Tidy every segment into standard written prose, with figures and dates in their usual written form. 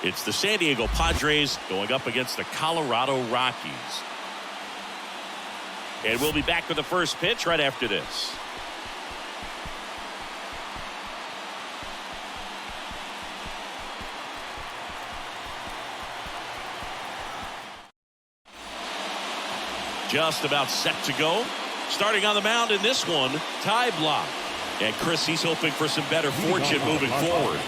It's the San Diego Padres going up against the Colorado Rockies. And we'll be back with the first pitch right after this. Just about set to go. Starting on the mound in this one, Ty Blach. And Chris, he's hoping for some better fortune moving forward.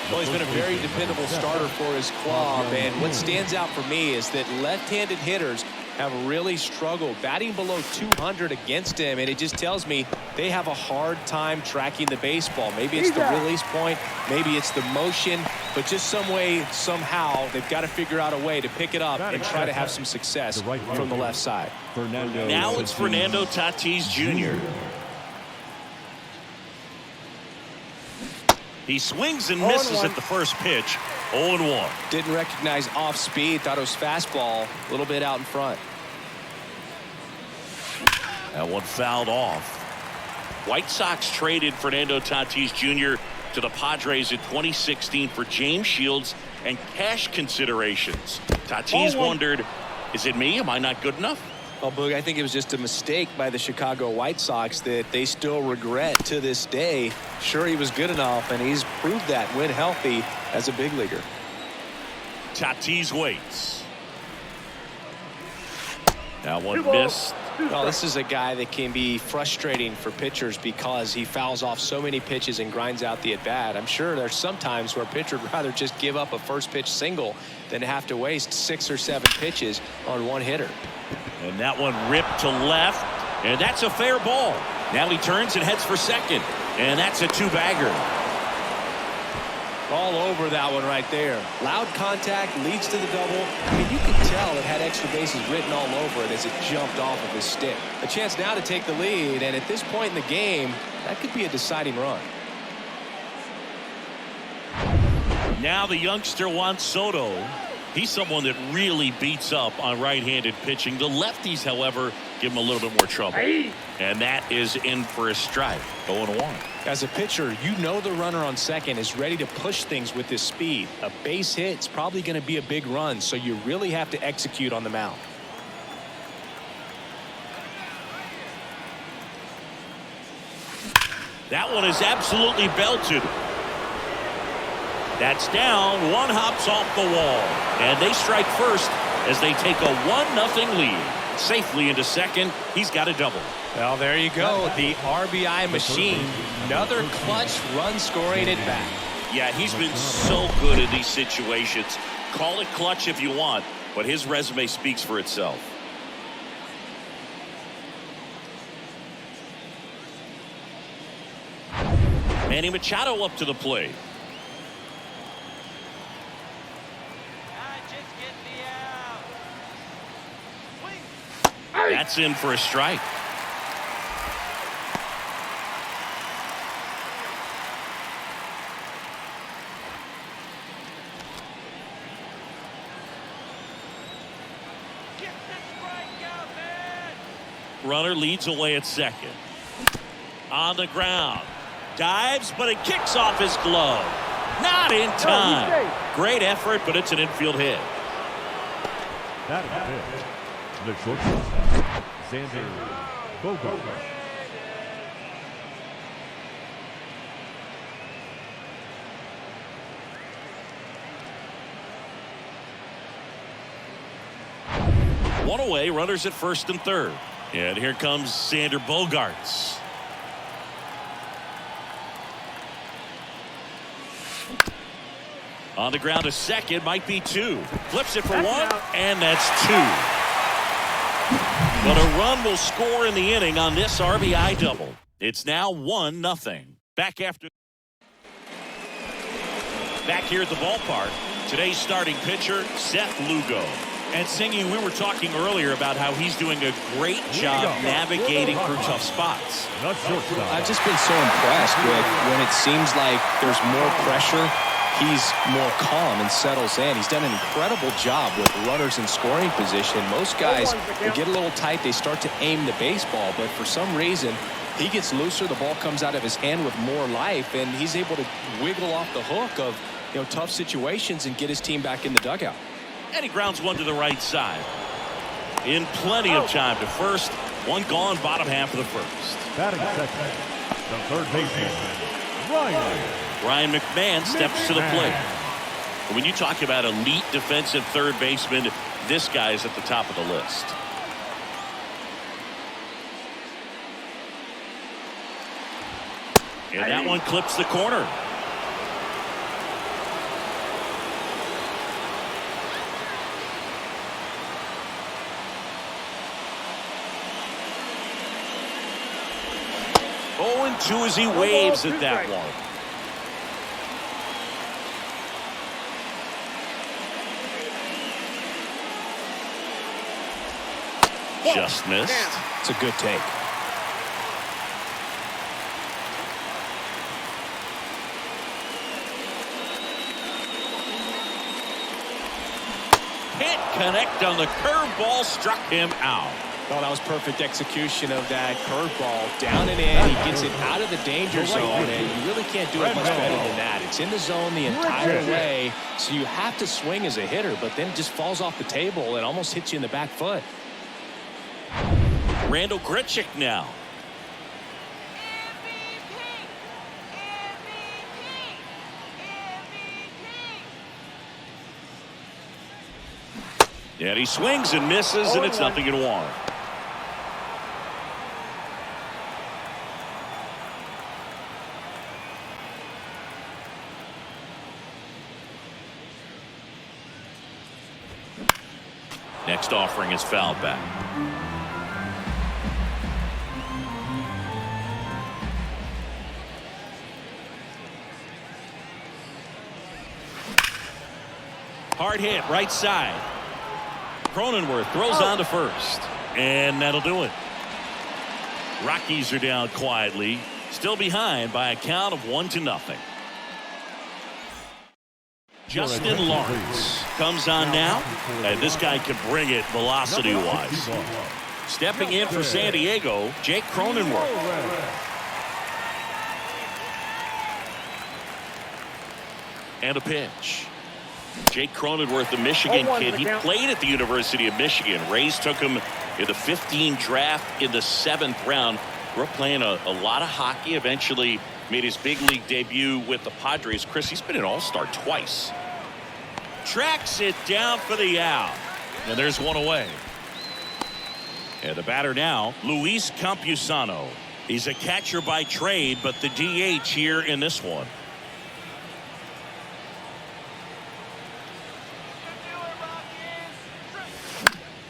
Well, he's been a very dependable starter for his club, and what stands out for me is that left-handed hitters have really struggled batting below 200 against him, and it just tells me they have a hard time tracking the baseball. Maybe it's the release point, maybe it's the motion, but just some way, somehow, they've got to figure out a way to pick it up and try to have some success from the left side. Now it's Fernando Tatis Jr. He swings and misses at the first pitch. 0-1. Didn't recognize off speed. Thought it was fastball. A little bit out in front. That one fouled off. White Sox traded Fernando Tatis Jr. to the Padres in 2016 for James Shields and cash considerations. Tatis wondered, is it me? Am I not good enough? Well, Boog, I think it was just a mistake by the Chicago White Sox that they still regret to this day. Sure, he was good enough, and he's proved that when healthy as a big leaguer. Tatis waits. Now one missed. Well, this is a guy that can be frustrating for pitchers because he fouls off so many pitches and grinds out the at-bat. I'm sure there's some times where a pitcher would rather just give up a first pitch single than have to waste 6 or 7 pitches on one hitter. And that one ripped to left, and that's a fair ball. Now he turns and heads for second, and that's a 2-bagger. All over that one right there. Loud contact leads to the double. I mean, you can tell it had extra bases written all over it as it jumped off of his stick. A chance now to take the lead, and at this point in the game, that could be a deciding run. Now the youngster Juan Soto. He's someone that really beats up on right-handed pitching. The lefties, however, give him a little bit more trouble. And that is in for a strike. 0-1. As a pitcher, you know the runner on second is ready to push things with his speed. A base hit is probably going to be a big run, so you really have to execute on the mound. That one is absolutely belted. That's down. One hops off the wall. And they strike first as they take a 1-0 lead. Safely into second. He's got a double. Well, there you go. The RBI machine. Another clutch run scoring at bat. Yeah, he's been so good in these situations. Call it clutch if you want, but his resume speaks for itself. Manny Machado up to the plate. That's in for a strike. Runner leads away at second. On the ground. Dives, but it kicks off his glove. Not in time. Great effort, but it's an infield hit. That is it. The shortstop, Xander Bogaerts. One away, runners at first and third. And here comes Xander Bogaerts. On the ground to second, might be 2. Flips it for 1, and that's 2. But a run will score in the inning on this RBI double. It's now 1-0. Back here at the ballpark, today's starting pitcher, Seth Lugo. And Singy, we were talking earlier about how he's doing a great job navigating through tough spots. I've just been so impressed with when it seems like there's more pressure, he's more calm and settles in. He's done an incredible job with runners in scoring position. Most guys, they get a little tight, they start to aim the baseball, but for some reason, he gets looser, the ball comes out of his hand with more life, and he's able to wiggle off the hook of tough situations and get his team back in the dugout. And he grounds one to the right side. In plenty of time to first. One gone, bottom half of the first. Batting second, the third baseman, Ryan McMahon steps to the plate. When you talk about elite defensive third baseman, this guy is at the top of the list. And that one clips the corner. Oh, and 2 as he waves at that one. Just missed. It's a good take. Can't connect on the curveball, struck him out. Oh, that was perfect execution of that curveball. Down and in, he gets it out of the danger zone, and you really can't do it much better than that. It's in the zone the entire way, so you have to swing as a hitter, but then it just falls off the table and almost hits you in the back foot. Randall Grichuk now. And he swings and misses, and it's 0-1. Next offering is fouled back. Hard hit, right side. Cronenworth throws on to first, and that'll do it. Rockies are down quietly, still behind by a count of 1-0. Justin Lawrence comes on now, and this guy can bring it velocity-wise. Stepping in for San Diego, Jake Cronenworth. And a pitch. Jake Cronenworth, the Michigan kid, he played at the University of Michigan. Rays took him in the 15 draft in the 7th round. Grew up playing a lot of hockey. Eventually made his big league debut with the Padres. Chris, he's been an all-star twice. Tracks it down for the out. And there's one away. And the batter now, Luis Campusano. He's a catcher by trade, but the DH here in this one.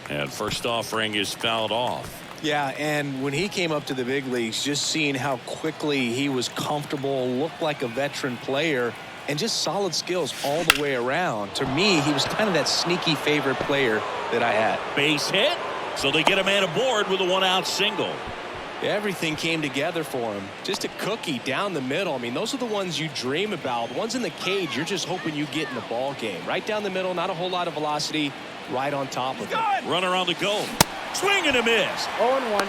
And first offering is fouled off. Yeah, and when he came up to the big leagues, just seeing how quickly he was comfortable, looked like a veteran player, and just solid skills all the way around. To me, he was kind of that sneaky favorite player that I had. Base hit, so they get a man aboard with a 1-out single. Everything came together for him. Just a cookie down the middle. I mean, those are the ones you dream about. Ones in the cage, you're just hoping you get in the ball game. Right down the middle, not a whole lot of velocity. Right on top of it. Runner on the go. Swing and a miss. 0-1.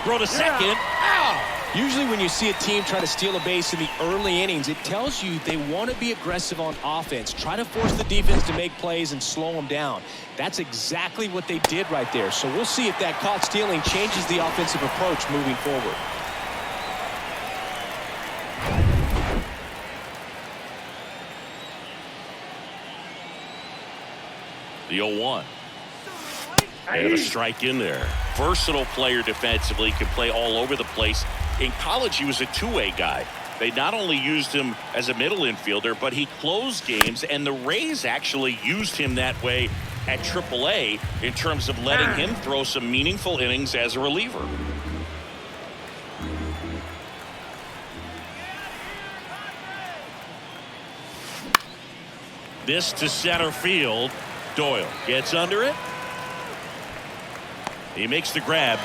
Throw to second. Out. Usually when you see a team try to steal a base in the early innings, it tells you they want to be aggressive on offense. Try to force the defense to make plays and slow them down. That's exactly what they did right there. So we'll see if that caught stealing changes the offensive approach moving forward. The 0-1. And a strike in there. Versatile player defensively, can play all over the place. In college, he was a two-way guy. They not only used him as a middle infielder, but he closed games, and the Rays actually used him that way at AAA in terms of letting him throw some meaningful innings as a reliever. This to center field. Doyle gets under it. He makes the grab.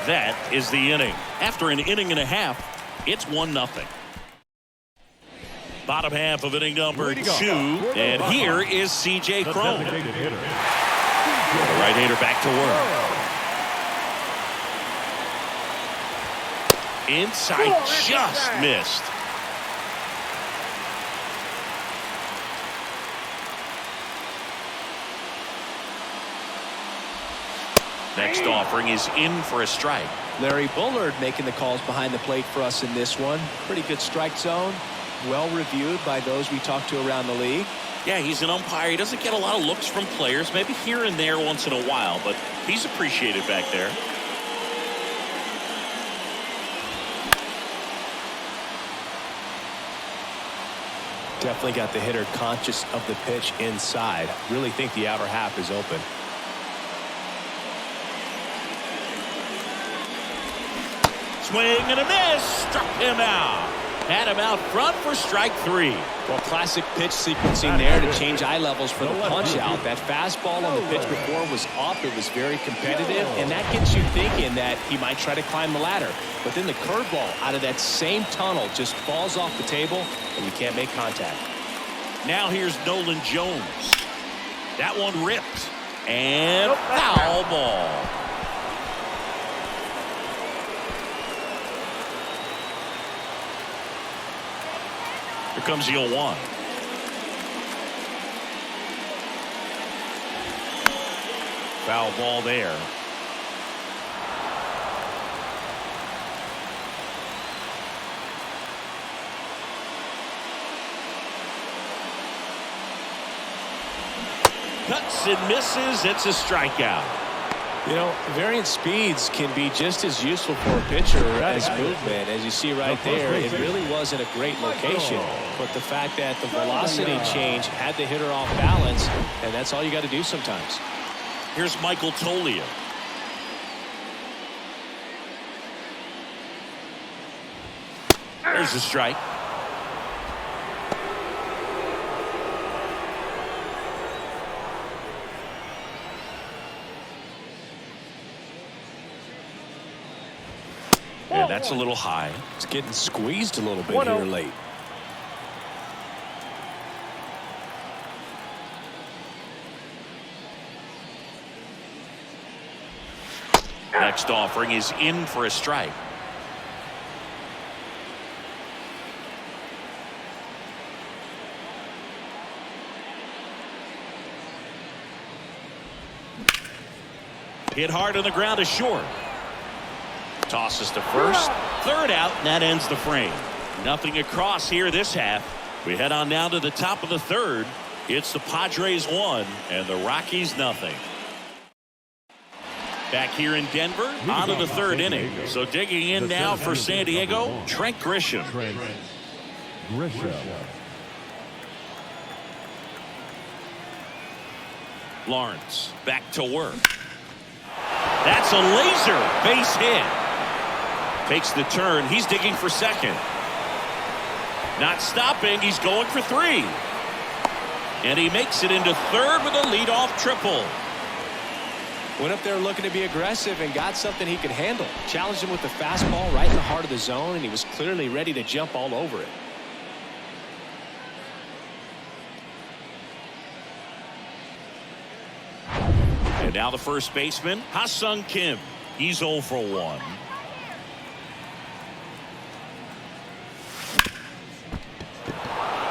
That is the inning. After an inning and a half, it's 1-0. Bottom half of inning number 2, and here is C.J. Cron. The right-hander back to work. Inside, just missed. Next offering is in for a strike. Larry Bullard making the calls behind the plate for us in this one. Pretty good strike zone. Well reviewed by those we talked to around the league. Yeah, he's an umpire. He doesn't get a lot of looks from players, maybe here and there once in a while, but he's appreciated back there. Definitely got the hitter conscious of the pitch inside. Really think the outer half is open. Swing and a miss. Struck him out. Had him out front for strike 3. Well, classic pitch sequencing there to change eye levels for the punch out. That fastball on the pitch before was up. It was very competitive, and that gets you thinking that he might try to climb the ladder. But then the curveball out of that same tunnel just falls off the table, and you can't make contact. Now here's Nolan Jones. That one ripped. And foul ball. Here comes the 0-1. Foul ball there. Cuts and misses. It's a strikeout. You know, variant speeds can be just as useful for a pitcher as movement. As you see right there, it really wasn't a great location. But the fact that the velocity change had the hitter off balance, and that's all you got to do sometimes. Here's Michael Toglia. There's a strike. Yeah, that's a little high. It's getting squeezed a little bit here late. Next offering is in for a strike. Hit hard on the ground to short. Tosses to first. Third out, and that ends the frame. Nothing across here this half. We head on down to the top of the third. It's the Padres 1 and the Rockies nothing. Back here in Denver, on to the third inning. So digging in now for San Diego, Trent Grisham. Lawrence back to work. That's a laser base hit. Takes the turn. He's digging for second. Not stopping. He's going for 3. And he makes it into third with a leadoff triple. Went up there looking to be aggressive and got something he could handle. Challenged him with the fastball right in the heart of the zone, and he was clearly ready to jump all over it. And now the first baseman, Ha-Sung Kim. He's 0 for 1.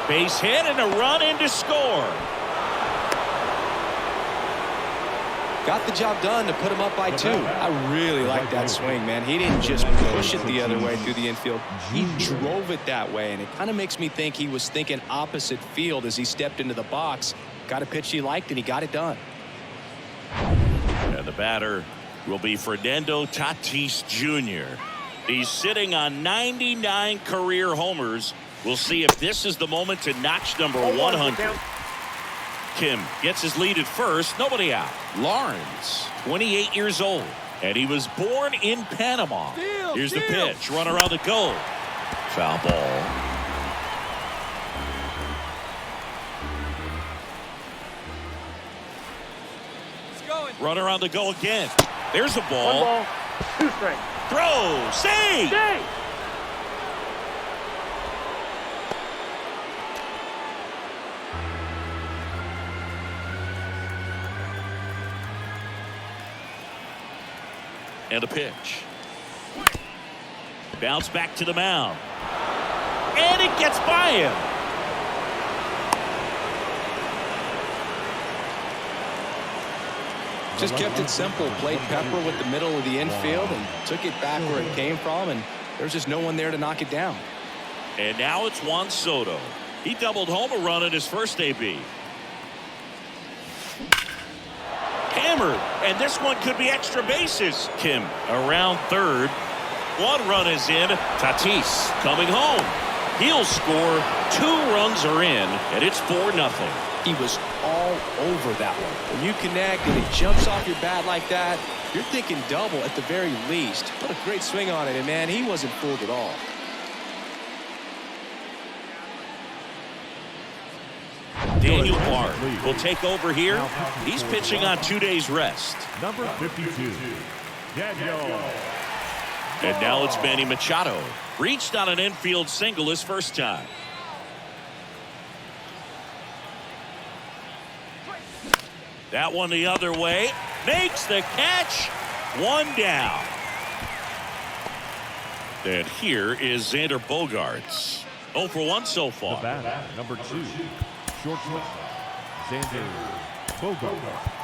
Base hit and a run in to score. Got the job done to put him up by 2. I really like that swing, man. He didn't just push it the other way through the infield. He drove it that way, and it kind of makes me think he was thinking opposite field as he stepped into the box. Got a pitch he liked, and he got it done. And the batter will be Fernando Tatis Jr. He's sitting on 99 career homers. We'll see if this is the moment to notch number 100. Kim gets his lead at first. Nobody out. Lawrence, 28 years old, and he was born in Panama. Here's the pitch. Run around the goal. Foul ball. Run around the goal again. There's a ball. 1 ball, 2 strikes. Throw. Save. And a pitch. Bounce back to the mound. And it gets by him. Just kept it simple. Played pepper with the middle of the infield and took it back where it came from, and there's just no one there to knock it down. And now it's Juan Soto. He doubled home a run in his first AB. Hammered, and this one could be extra bases. Kim around third. One run is in. Tatis coming home. He'll score. 2 runs are in, and it's 4-0. He was all over that one. When you connect and it jumps off your bat like that, you're thinking double at the very least. What a great swing on it, and man, he wasn't fooled at all. Daniel Bard will take over here. He's pitching on 2 days rest. Number 52, Daniel. And now it's Manny Machado. Reached on an infield single his first time. That one the other way. Makes the catch. 1 down. And here is Xander Bogaerts. 0 for 1 so far. The batter, number 2, shortstop, Xander Bogaerts.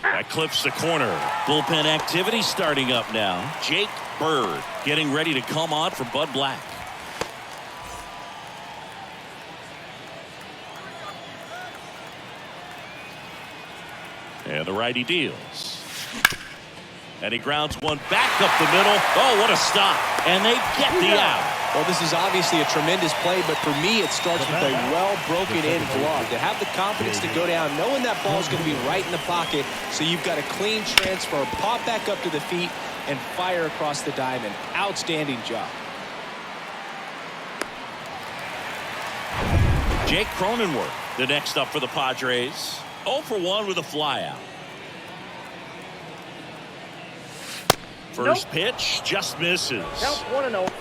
That clips the corner. Bullpen activity starting up now. Jake Bird getting ready to come on for Bud Black. And the righty deals. And he grounds one back up the middle. Oh, what a stop. And they get the out. Well, this is obviously a tremendous play, but for me, it starts with a well-broken-in glove. To have the confidence to go down, knowing that ball is going to be right in the pocket, so you've got a clean transfer, pop back up to the feet, and fire across the diamond. Outstanding job. Jake Cronenworth, the next up for the Padres. 0 for 1 with a flyout. First pitch just misses. Count 1-0.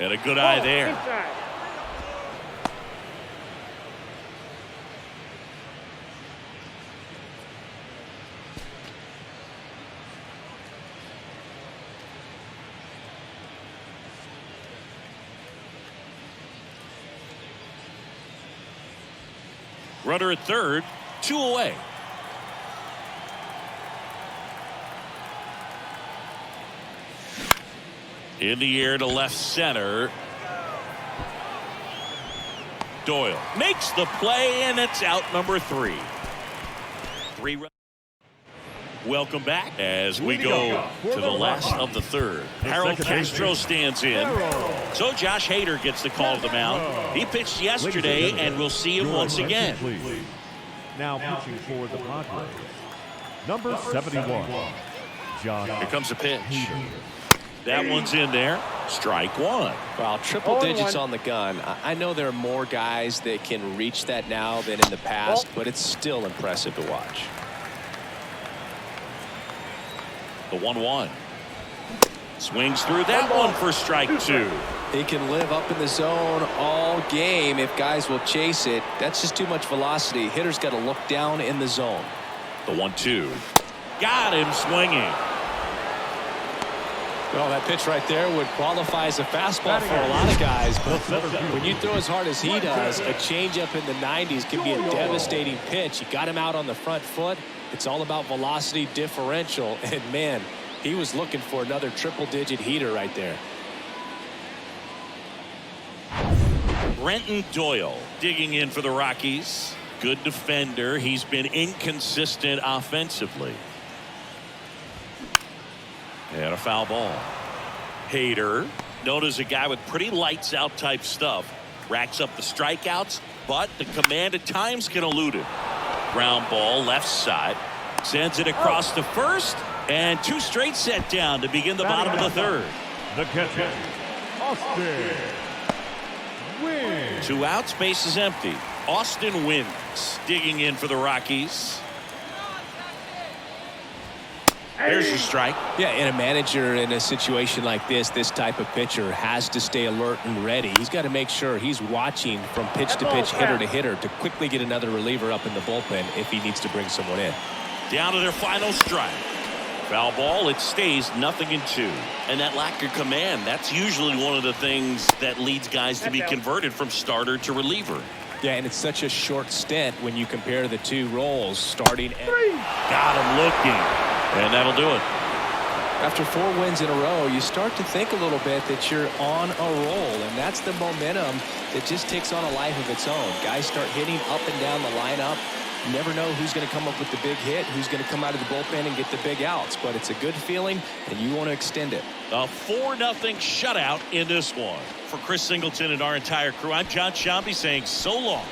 And a good eye there. Inside. Runner at third, 2 away. In the air to left center. Doyle makes the play, and it's out number 3. 3 runs. Welcome back as we go to the last of the third. Harold Castro stands in. So Josh Hader gets the call to the mound. He pitched yesterday, and we'll see him once again. Now pitching for the Padres, number 71, Josh. Here comes a pitch. That one's in there. Strike 1. Well, triple digits on the gun. I know there are more guys that can reach that now than in the past, but it's still impressive to watch. The 1-1. Swings through that one for strike 2. He can live up in the zone all game if guys will chase it. That's just too much velocity. Hitter's got to look down in the zone. The 1-2. Got him swinging. Well, that pitch right there would qualify as a fastball for a lot of guys, but when you throw as hard as he does, a changeup in the 90s can be a devastating pitch. You got him out on the front foot. It's all about velocity differential, and man, he was looking for another triple-digit heater right there. Brenton Doyle digging in for the Rockies. Good defender. He's been inconsistent offensively. And a foul ball. Hader, known as a guy with pretty lights out type stuff, racks up the strikeouts, but the command at times can elude him. Ground ball left side, sends it across to first, and 2 straight set down to begin the bottom of the third. The catcher, Austin Wynn. 2 outs, base is empty. Austin wins. Digging in for the Rockies. There's the strike. Yeah, and a manager in a situation like this type of pitcher has to stay alert and ready. He's got to make sure he's watching from pitch to pitch, hitter to hitter, to quickly get another reliever up in the bullpen if he needs to bring someone in. Down to their final strike. Foul ball. It stays 0-2. And that lack of command, that's usually one of the things that leads guys to be converted from starter to reliever. Yeah, and it's such a short stint when you compare the two roles, starting and got him looking, and that'll do it. After 4 wins in a row, you start to think a little bit that you're on a roll, and that's the momentum that just takes on a life of its own. Guys start hitting up and down the lineup. You never know who's going to come up with the big hit, who's going to come out of the bullpen and get the big outs, but it's a good feeling, and you want to extend it. A 4-0 shutout in this one. For Chris Singleton and our entire crew, I'm John Shambi saying so long.